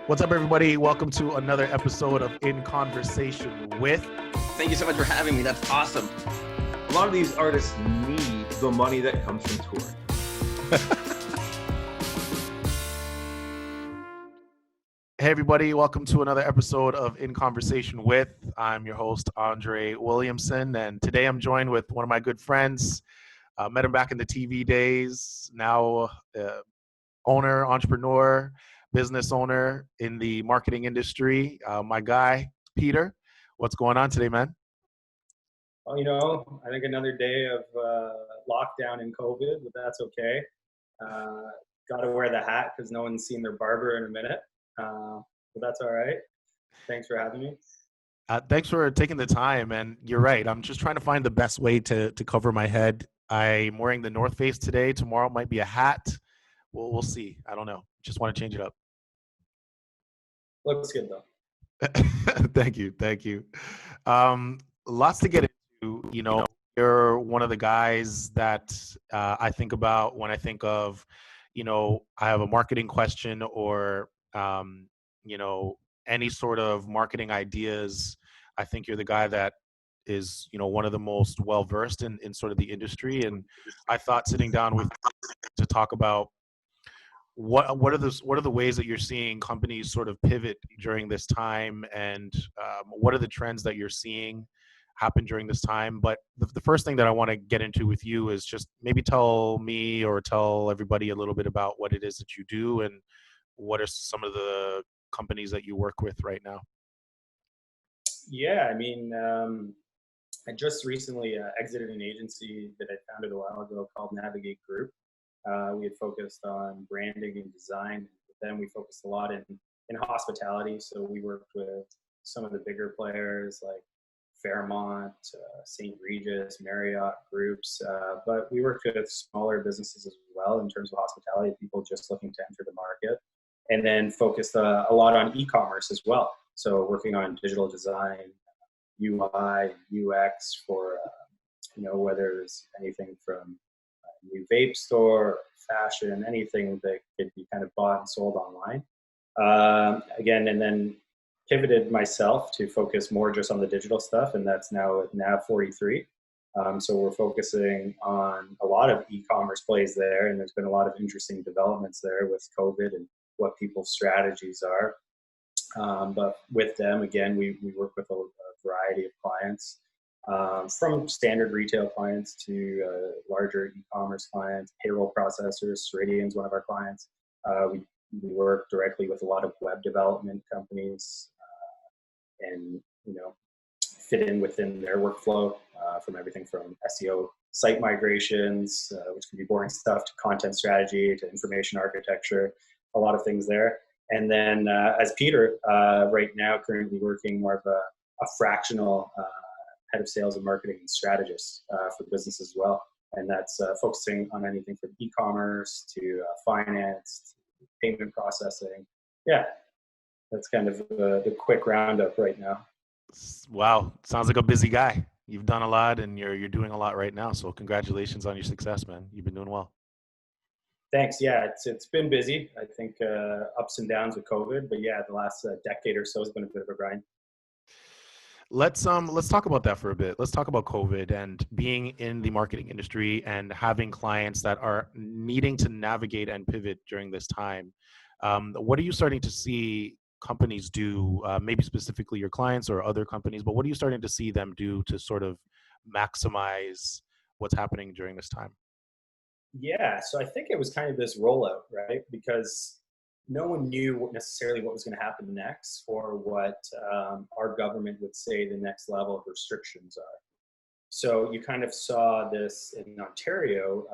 What's up, everybody? Welcome to another episode of In Conversation with. Thank you so much for having me. That's awesome. A lot of these artists need the money that comes from touring. Hey, everybody. Welcome to another episode of In Conversation with. I'm your host, Andre Williamson, and today I'm joined with one of my good friends. Met him back in the TV days. Now, owner, entrepreneur, business owner in the marketing industry. My guy, Peter. What's going on today, man? Well, I think another day of lockdown and COVID, but that's okay. Got to wear the hat because no one's seen their barber in a minute. But that's all right. Thanks for having me. Thanks for taking the time. And you're right. I'm just trying to find the best way to cover my head. I'm wearing the North Face today. Tomorrow might be a hat. We'll see. I don't know. Just want to change it up. Looks good, though. Thank you. Lots to get into. You're one of the guys that I think about when I think of, I have a marketing question or, any sort of marketing ideas. I think you're the guy that is, one of the most well-versed in sort of the industry. And I thought sitting down with to talk about what are the ways that you're seeing companies sort of pivot during this time, and what are the trends that you're seeing happen during this time. But the first thing that I want to get into with you is just maybe tell me or tell everybody a little bit about what it is that you do and what are some of the companies that you work with right now. Yeah, I just recently exited an agency that I founded a while ago called Navigate Group. We had focused on branding and design, but then we focused a lot in hospitality. So we worked with some of the bigger players like Fairmont, St. Regis, Marriott groups, but we worked with smaller businesses as well in terms of hospitality, people just looking to enter the market, and then focused a lot on e-commerce as well. So working on digital design, UI, UX for, whether it's anything from a new vape store, fashion, anything that could be kind of bought and sold online. Again, and then pivoted myself to focus more just on the digital stuff, and that's now with Nav 43. So we're focusing on a lot of e-commerce plays there, and there's been a lot of interesting developments there with COVID and what people's strategies are. But with them, again, we work with a variety of clients, from standard retail clients to larger e-commerce clients, payroll processors. Ceridian's one of our clients. We work directly with a lot of web development companies, and fit in within their workflow, from everything from SEO site migrations, which can be boring stuff, to content strategy, to information architecture, a lot of things there. And then as Peter, right now, currently working more of a fractional head of sales and marketing and strategist for business as well. And that's focusing on anything from e-commerce to finance, to payment processing. Yeah, that's kind of the quick roundup right now. Wow, sounds like a busy guy. You've done a lot and you're doing a lot right now. So congratulations on your success, man. You've been doing well. Thanks. Yeah, it's been busy. I think ups and downs with COVID, but yeah, the last decade or so has been a bit of a grind. Let's talk about that for a bit. Let's talk about COVID and being in the marketing industry and having clients that are needing to navigate and pivot during this time. What are you starting to see companies do, maybe specifically your clients or other companies, but what are you starting to see them do to sort of maximize what's happening during this time? Yeah, so I think it was kind of this rollout, right? Because no one knew necessarily what was going to happen next, or what our government would say the next level of restrictions are. So you kind of saw this in Ontario,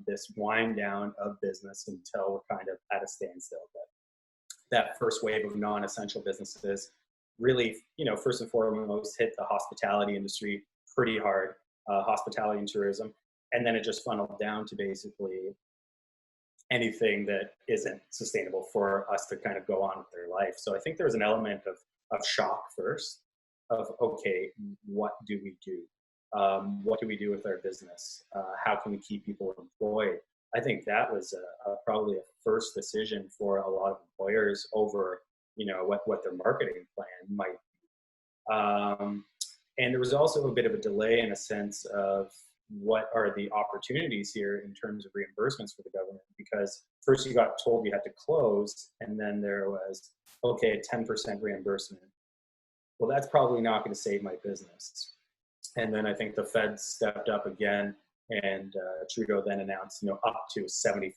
this wind down of business until we're kind of at a standstill. That first wave of non-essential businesses really, first and foremost hit the hospitality industry pretty hard, hospitality and tourism. And then it just funneled down to basically anything that isn't sustainable for us to kind of go on with their life. So I think there was an element of shock first, of, okay, what do we do? What do we do with our business? How can we keep people employed? I think that was probably a first decision for a lot of employers over what their marketing plan might be. And there was also a bit of a delay in a sense of what are the opportunities here in terms of reimbursements for the government, because first you got told you had to close, and then there was, okay, a 10% reimbursement. Well, that's probably not going to save my business. And then I think the Fed stepped up again, and Trudeau then announced, up to 75%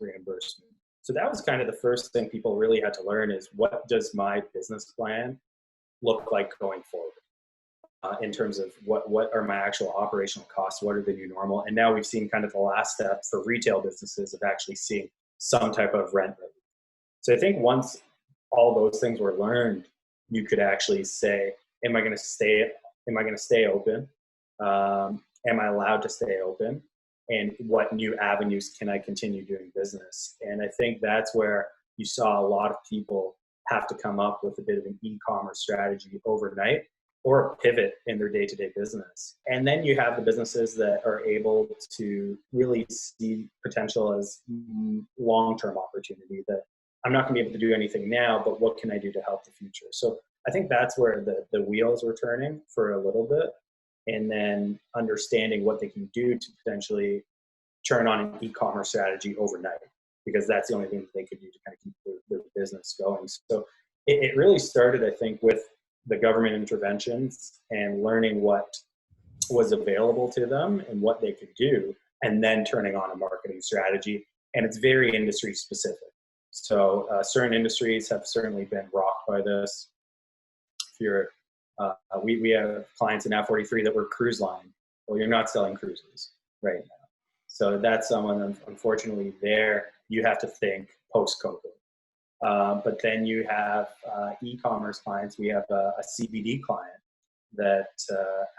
reimbursement. So that was kind of the first thing people really had to learn is, what does my business plan look like going forward? In terms of what are my actual operational costs, what are the new normal? And now we've seen kind of the last step for retail businesses of actually seeing some type of rent relief. So I think once all those things were learned, you could actually say, am I going to stay open? Am I allowed to stay open? And what new avenues can I continue doing business? And I think that's where you saw a lot of people have to come up with a bit of an e-commerce strategy overnight, or a pivot in their day-to-day business. And then you have the businesses that are able to really see potential as long-term opportunity, that I'm not going to be able to do anything now, but what can I do to help the future? So I think that's where the wheels were turning for a little bit, and then understanding what they can do to potentially turn on an e-commerce strategy overnight, because that's the only thing that they could do to kind of keep their business going. So it really started, I think, with the government interventions and learning what was available to them and what they could do, and then turning on a marketing strategy. And it's very industry specific. So certain industries have certainly been rocked by this. If you're, we have clients in F43 that were cruise line. Well, you're not selling cruises right now. So that's someone, unfortunately, there you have to think post-COVID. But then you have e-commerce clients. We have a CBD client that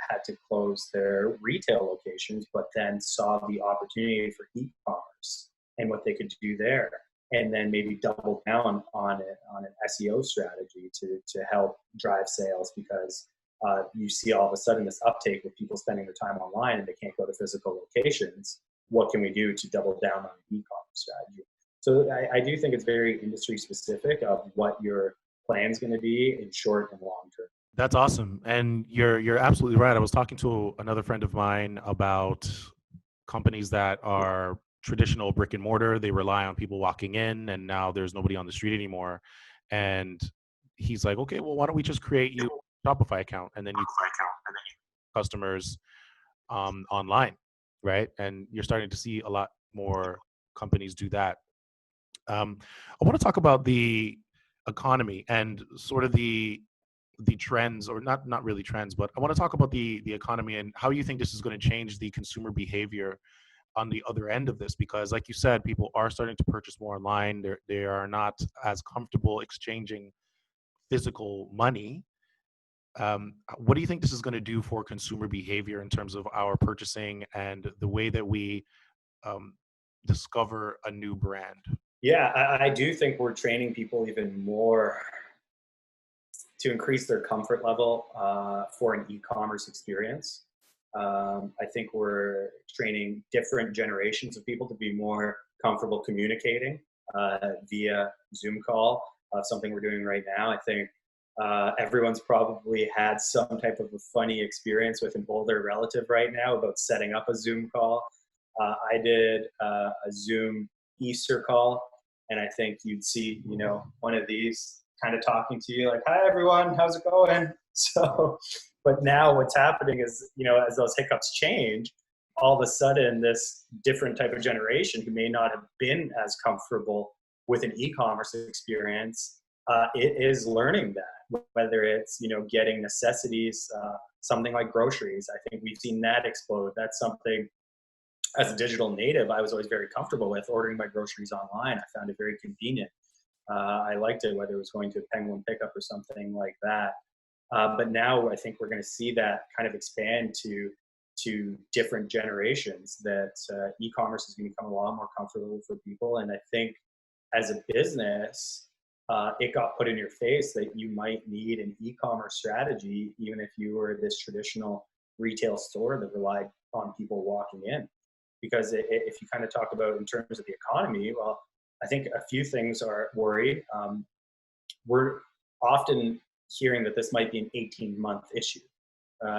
had to close their retail locations, but then saw the opportunity for e-commerce and what they could do there, and then maybe double down on an SEO strategy to help drive sales, because you see all of a sudden this uptake with people spending their time online and they can't go to physical locations. What can we do to double down on an e-commerce strategy? So I do think it's very industry specific of what your plan is going to be in short and long term. That's awesome. And you're absolutely right. I was talking to another friend of mine about companies that are traditional brick and mortar. They rely on people walking in, and now there's nobody on the street anymore. And he's like, okay, well, why don't we just create you a Shopify account, and then you customers online, right? And you're starting to see a lot more companies do that. I want to talk about the economy and sort of the trends, or not really trends, but I want to talk about the economy and how you think this is going to change the consumer behavior on the other end of this, because like you said, people are starting to purchase more online. They are not as comfortable exchanging physical money. What do you think this is going to do for consumer behavior in terms of our purchasing and the way that we discover a new brand? Yeah, I do think we're training people even more to increase their comfort level for an e-commerce experience. I think we're training different generations of people to be more comfortable communicating via Zoom call, something we're doing right now. I think everyone's probably had some type of a funny experience with an older relative right now about setting up a Zoom call. I did a Zoom Easter call, and I think you'd see, one of these kind of talking to you like, hi everyone, how's it going? So, but now what's happening is, as those hiccups change, all of a sudden this different type of generation who may not have been as comfortable with an e-commerce experience, it is learning that, whether it's, getting necessities, something like groceries. I think we've seen that explode. That's something, as a digital native, I was always very comfortable with ordering my groceries online. I found it very convenient. I liked it, whether it was going to a Penguin pickup or something like that. But now I think we're going to see that kind of expand to different generations, that e-commerce is going to become a lot more comfortable for people. And I think as a business, it got put in your face that you might need an e-commerce strategy, even if you were this traditional retail store that relied on people walking in. Because if you kind of talk about in terms of the economy, well, I think a few things are worried. we're often hearing that this might be an 18-month issue.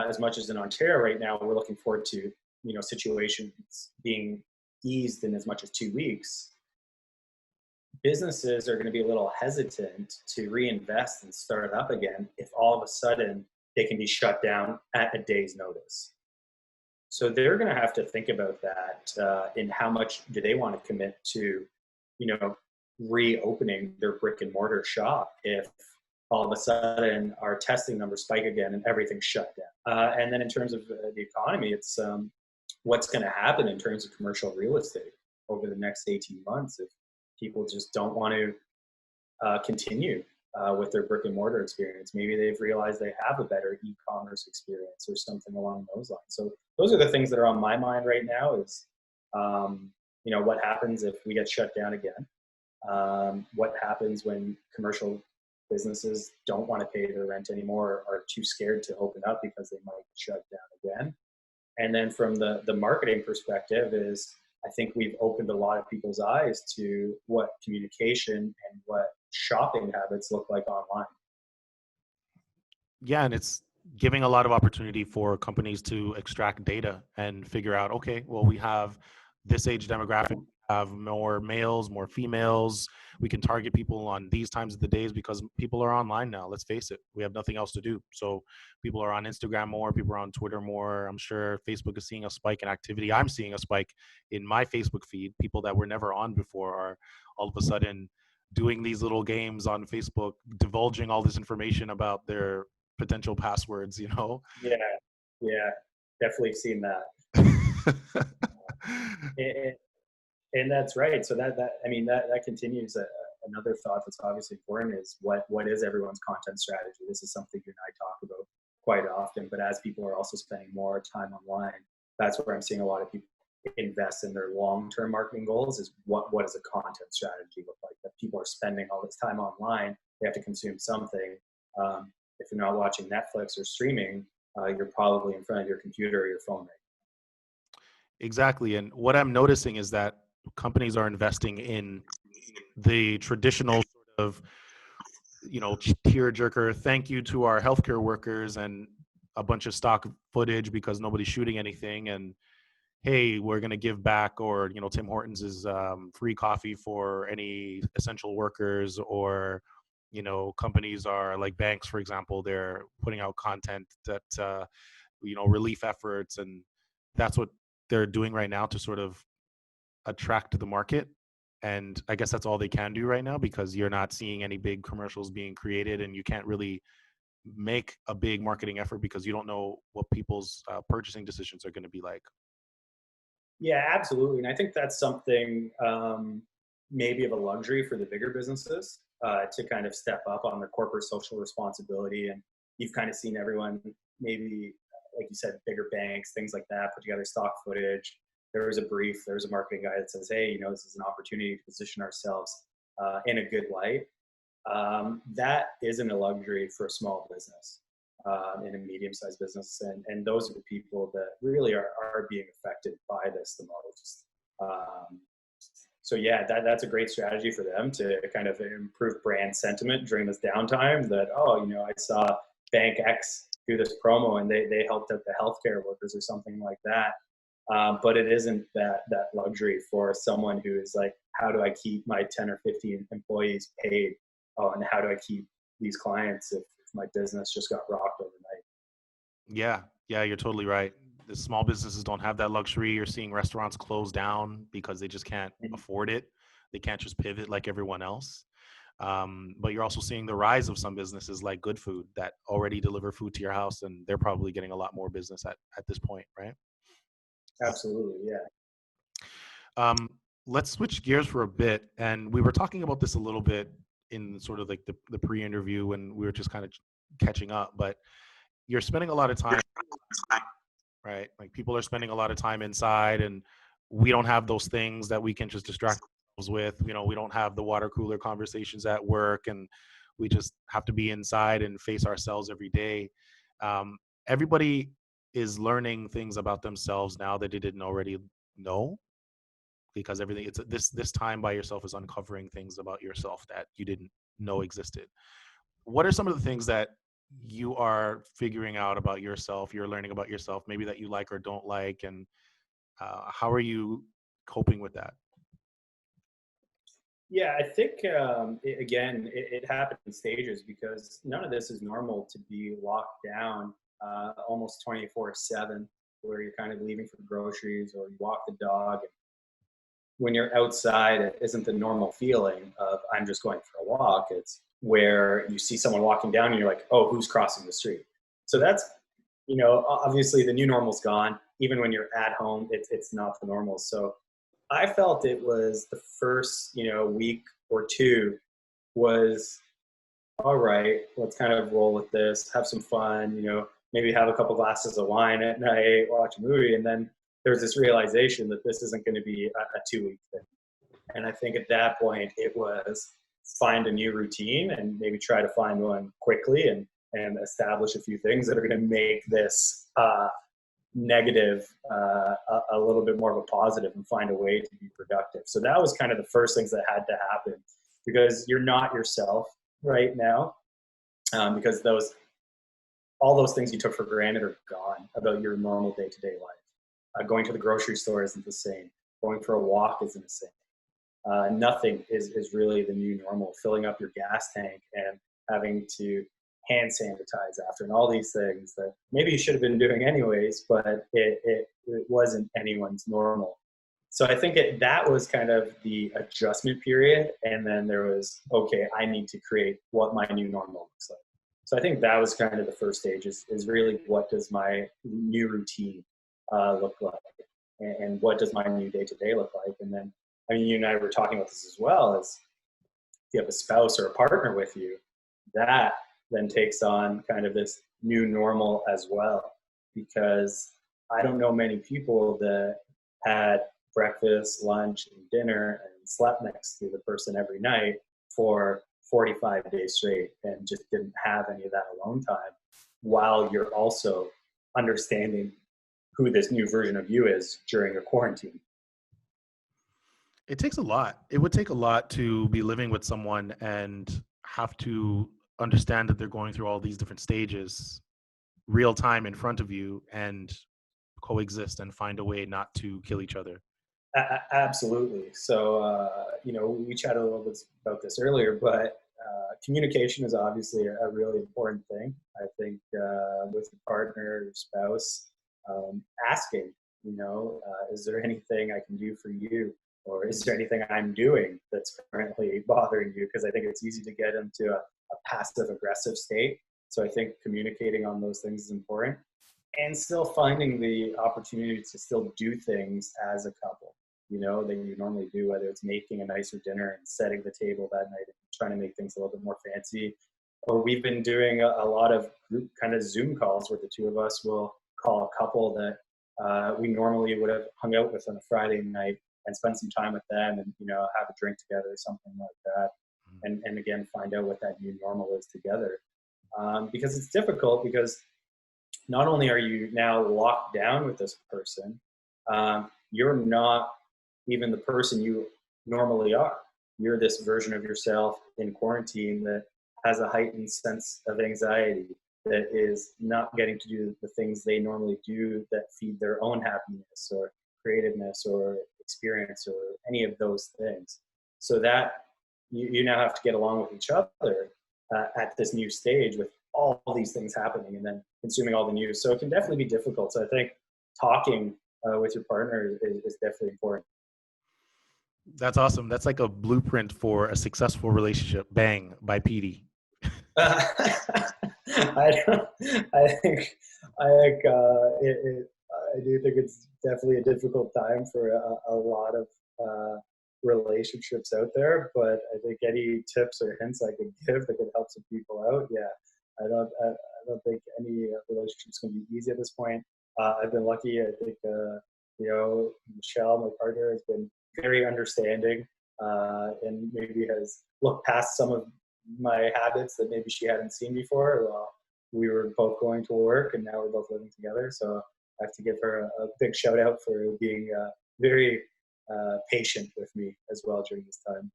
As much as in Ontario right now, we're looking forward to situations being eased in as much as 2 weeks. Businesses are going to be a little hesitant to reinvest and start up again if all of a sudden they can be shut down at a day's notice. So they're going to have to think about that in how much do they want to commit to, reopening their brick and mortar shop if all of a sudden our testing numbers spike again and everything's shut down. And then in terms of the economy, it's what's going to happen in terms of commercial real estate over the next 18 months if people just don't want to continue with their brick and mortar experience. Maybe they've realized they have a better e-commerce experience or something along those lines. So those are the things that are on my mind right now is, what happens if we get shut down again? What happens when commercial businesses don't want to pay their rent anymore or are too scared to open up because they might shut down again? And then from the marketing perspective is, I think we've opened a lot of people's eyes to what communication and what shopping habits look like online. Yeah, and it's giving a lot of opportunity for companies to extract data and figure out, okay, well, we have this age demographic, have more males, more females. We can target people on these times of the days because people are online now. Let's face it, we have nothing else to do. So people are on Instagram more, people are on Twitter more. I'm sure Facebook is seeing a spike in activity. I'm seeing a spike in my Facebook feed. People that were never on before are all of a sudden doing these little games on Facebook, divulging all this information about their potential passwords, Yeah, definitely seen that. And that's right. So that continues. Another thought that's obviously important is what is everyone's content strategy? This is something you and I talk about quite often, but as people are also spending more time online, that's where I'm seeing a lot of people invest in their long-term marketing goals is what does a content strategy look like? That people are spending all this time online, they have to consume something. If you're not watching Netflix or streaming, you're probably in front of your computer or your phone right now. Exactly. And what I'm noticing is that companies are investing in the traditional sort of, tearjerker, thank you to our healthcare workers and a bunch of stock footage because nobody's shooting anything. And hey, we're going to give back, or, Tim Hortons is free coffee for any essential workers, or, companies are like banks, for example, they're putting out content that, relief efforts. And that's what they're doing right now to sort of attract the market. And I guess that's all they can do right now because you're not seeing any big commercials being created and you can't really make a big marketing effort because you don't know what people's purchasing decisions are going to be like. Yeah, absolutely. And I think that's something maybe of a luxury for the bigger businesses to kind of step up on their corporate social responsibility. And you've kind of seen everyone, maybe, like you said, bigger banks, things like that, put together stock footage. There's a marketing guy that says, hey, this is an opportunity to position ourselves in a good light. That isn't a luxury for a small business. In a medium-sized business, and those are the people that really are being affected by this the most. So yeah, that's a great strategy for them to kind of improve brand sentiment during this downtime. That I saw Bank X do this promo and they helped out the healthcare workers or something like that. But it isn't that luxury for someone who is like, how do I keep my 10 or 15 employees paid? Oh, and how do I keep these clients if my business just got rocked overnight? Yeah, you're totally right. The small businesses don't have that luxury. You're seeing restaurants close down because they just can't afford it. They can't just pivot like everyone else. But you're also seeing the rise of some businesses like Good Food that already deliver food to your house, and they're probably getting a lot more business at this point, right? Absolutely, yeah. Let's switch gears for a bit. And we were talking about this a little bit in sort of like the pre-interview when we were just kind of catching up, but you're spending a lot of time, right? Like people are spending a lot of time inside, and we don't have those things that we can just distract ourselves with. We don't have the water cooler conversations at work, and we just have to be inside and face ourselves every day. Everybody is learning things about themselves now that they didn't already know, because everything, it's this time by yourself is uncovering things about yourself that you didn't know existed. What are some of the things that you are figuring out about yourself, you're learning about yourself, maybe that you like or don't like, and how are you coping with that? Yeah, I think again, it happened in stages because none of this is normal to be locked down almost 24/7, where you're kind of leaving for groceries or you walk the dog. When you're outside, it isn't the normal feeling of I'm just going for a walk. It's where you see someone walking down and you're like, oh, who's crossing the street? So that's, obviously the new normal's gone. Even when you're at home, it's not the normal. So I felt it was the first, week or two was all right. Let's kind of roll with this, have some fun, maybe have a couple glasses of wine at night, watch a movie, and then there's this realization that this isn't going to be a 2 week thing. And I think at that point it was find a new routine and maybe try to find one quickly and establish a few things that are going to make this negative a little bit more of a positive and find a way to be productive. So that was kind of the first things that had to happen because you're not yourself right now because all those things you took for granted are gone about your normal day-to-day life. Going to the grocery store isn't the same. Going for a walk isn't the same. Nothing is really the new normal. Filling up your gas tank and having to hand sanitize after and all these things that maybe you should have been doing anyways, but it wasn't anyone's normal. So I think that was kind of the adjustment period. And then there was, okay, I need to create what my new normal looks like. So I think that was kind of the first stage is really what does my new routine look like? And what does my new day-to-day look like? And then, I mean, you and I were talking about this as well, is if you have a spouse or a partner with you, that then takes on kind of this new normal as well. Because I don't know many people that had breakfast, lunch, and dinner and slept next to the person every night for 45 days straight and just didn't have any of that alone time while you're also understanding who this new version of you is during a quarantine. It takes a lot. It would take a lot to be living with someone and have to understand that they're going through all these different stages real time in front of you and coexist and find a way not to kill each other. Absolutely. So, we chatted a little bit about this earlier, but communication is obviously a really important thing. I think with your partner, your spouse, asking, is there anything I can do for you? Or is there anything I'm doing that's currently bothering you? Because I think it's easy to get into a passive aggressive state. So I think communicating on those things is important and still finding the opportunity to still do things as a couple, that you normally do, whether it's making a nicer dinner and setting the table that night and trying to make things a little bit more fancy. Or we've been doing a lot of group kind of Zoom calls where the two of us will call a couple that we normally would have hung out with on a Friday night and spend some time with them and, have a drink together or something like that. And again, find out what that new normal is together. Because it's difficult because not only are you now locked down with this person, you're not even the person you normally are. You're this version of yourself in quarantine that has a heightened sense of anxiety, that is not getting to do the things they normally do that feed their own happiness or creativeness or experience or any of those things. So that you now have to get along with each other at this new stage with all these things happening and then consuming all the news. So it can definitely be difficult. So I think talking with your partner is definitely important. That's awesome. That's like a blueprint for a successful relationship. Bang by Petey. I do think it's definitely a difficult time for a lot of relationships out there, but I think any tips or hints I could give that could help some people out, yeah, I don't think any relationship's going to be easy at this point. I've been lucky. I think Michelle, my partner, has been very understanding and maybe has looked past some of my habits that maybe she hadn't seen before. Well, we were both going to work and now we're both living together. So I have to give her a big shout out for being very patient with me as well during this time.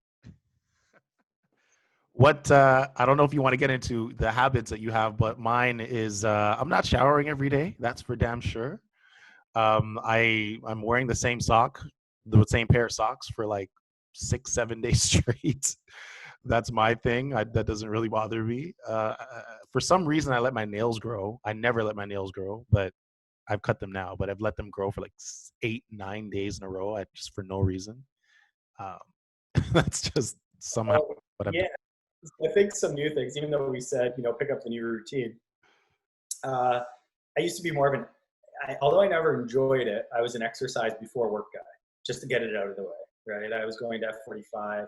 What I don't know if you want to get into the habits that you have, but mine is I'm not showering every day. That's for damn sure. I'm wearing the same pair of socks for like 6 7 days straight. That's my thing. That doesn't really bother me. For some reason, I let my nails grow. I never let my nails grow, but I've cut them now. But I've let them grow for like 8 9 days in a row, just for no reason. Um, that's just somehow Oh, what I've yeah. done. I think some new things, even though we said, pick up the new routine. Uh, I used to be more of although I never enjoyed it, I was an exercise before work guy, just to get it out of the way, right? I was going to F45,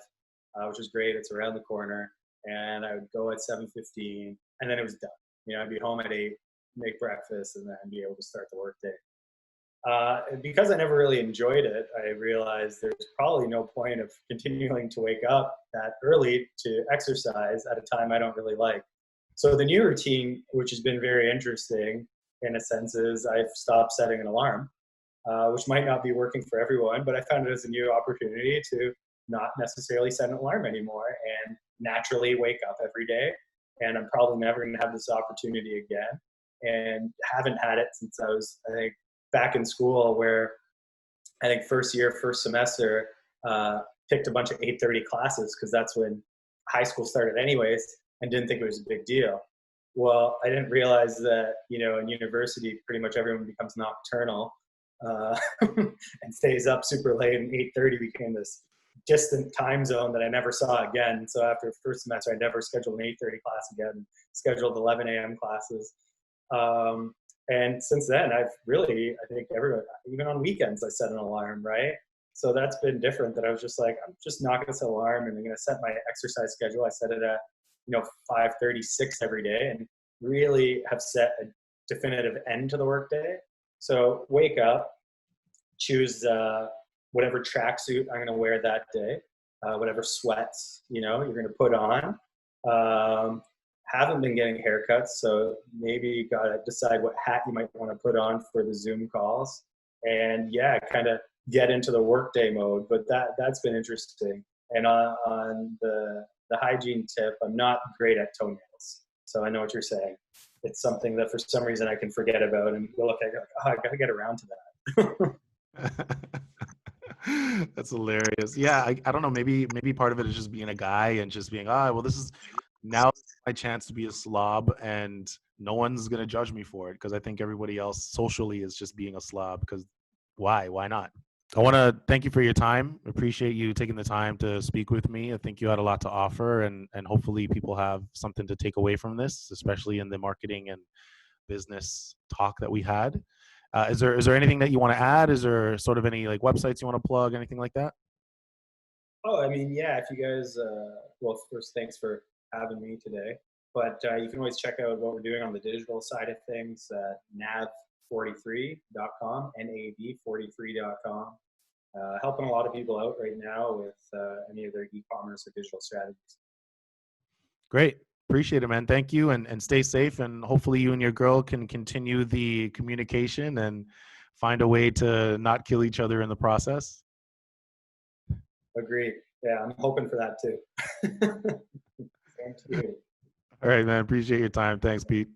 which was great. It's around the corner, and I would go at 7:15, and then it was done. I'd be home at 8, make breakfast, and then be able to start the work day. And because I never really enjoyed it, I realized there's probably no point of continuing to wake up that early to exercise at a time I don't really like. So the new routine, which has been very interesting in a sense, is I've stopped setting an alarm, which might not be working for everyone, but I found it as a new opportunity to not necessarily set an alarm anymore and naturally wake up every day. And I'm probably never going to have this opportunity again, and haven't had it since I was, I think, back in school, where I think first year, first semester, picked a bunch of 8:30 classes because that's when high school started anyways, and didn't think it was a big deal. Well, I didn't realize that, in university, pretty much everyone becomes nocturnal, and stays up super late, and 8:30 became this distant time zone that I never saw again. So after the first semester, I never scheduled an 8:30 class again, scheduled 11 a.m. classes. Um, and since then, I've really, I think even on weekends, I set an alarm, right? So that's been different, that I was just like, I'm just not going to set an alarm, and I'm going to set my exercise schedule. I set it at, 5:36 every day, and really have set a definitive end to the workday. So wake up, choose whatever tracksuit I'm going to wear that day, whatever sweats, you're going to put on. Haven't been getting haircuts, so maybe you got to decide what hat you might want to put on for the Zoom calls. And yeah, kind of get into the workday mode. But that's been interesting. And on the hygiene tip, I'm not great at toenails, so I know what you're saying. It's something that for some reason I can forget about, and look, I got to get around to that. That's hilarious. Yeah, I don't know. Maybe part of it is just being a guy and just being, well, this is now my chance to be a slob, and no one's gonna judge me for it because I think everybody else socially is just being a slob. Because why? Why not? I want to thank you for your time. Appreciate you taking the time to speak with me. I think you had a lot to offer, and hopefully people have something to take away from this, especially in the marketing and business talk that we had. Is there anything that you want to add? Is there sort of any like websites you want to plug, anything like that? Oh, I mean, yeah, if you guys, well, first, thanks for having me today. But you can always check out what we're doing on the digital side of things at nav43.com, nav43.com. Helping a lot of people out right now with any of their e-commerce or digital strategies. Great. Appreciate it, man. Thank you, and stay safe. And hopefully you and your girl can continue the communication and find a way to not kill each other in the process. Agreed. Yeah, I'm hoping for that too. Thank you. All right, man. Appreciate your time. Thanks, Pete.